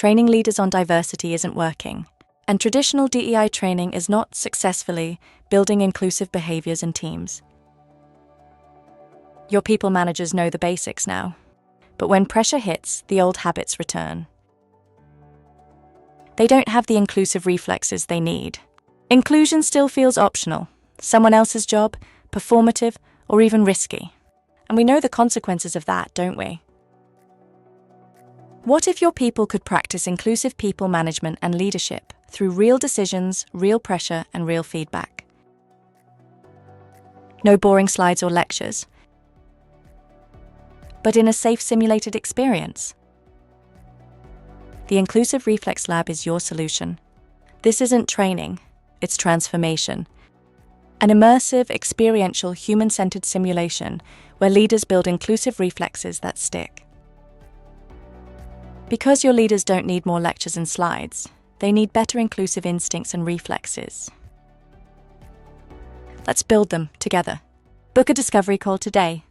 Training leaders on diversity isn't working, and traditional DEI training is not successfully building inclusive behaviors in teams. Your people managers know the basics now, but when pressure hits, the old habits return. They don't have the inclusive reflexes they need. Inclusion still feels optional, someone else's job, performative, or even risky. And we know the consequences of that, don't we? What if your people could practice inclusive people management and leadership through real decisions, real pressure, and real feedback? No boring slides or lectures, but in a safe simulated experience. The Inclusive Reflex Lab is your solution. This isn't training, it's transformation. An immersive, experiential, human-centered simulation where leaders build inclusive reflexes that stick. Because your leaders don't need more lectures and slides, they need better inclusive instincts and reflexes. Let's build them together. Book a discovery call today.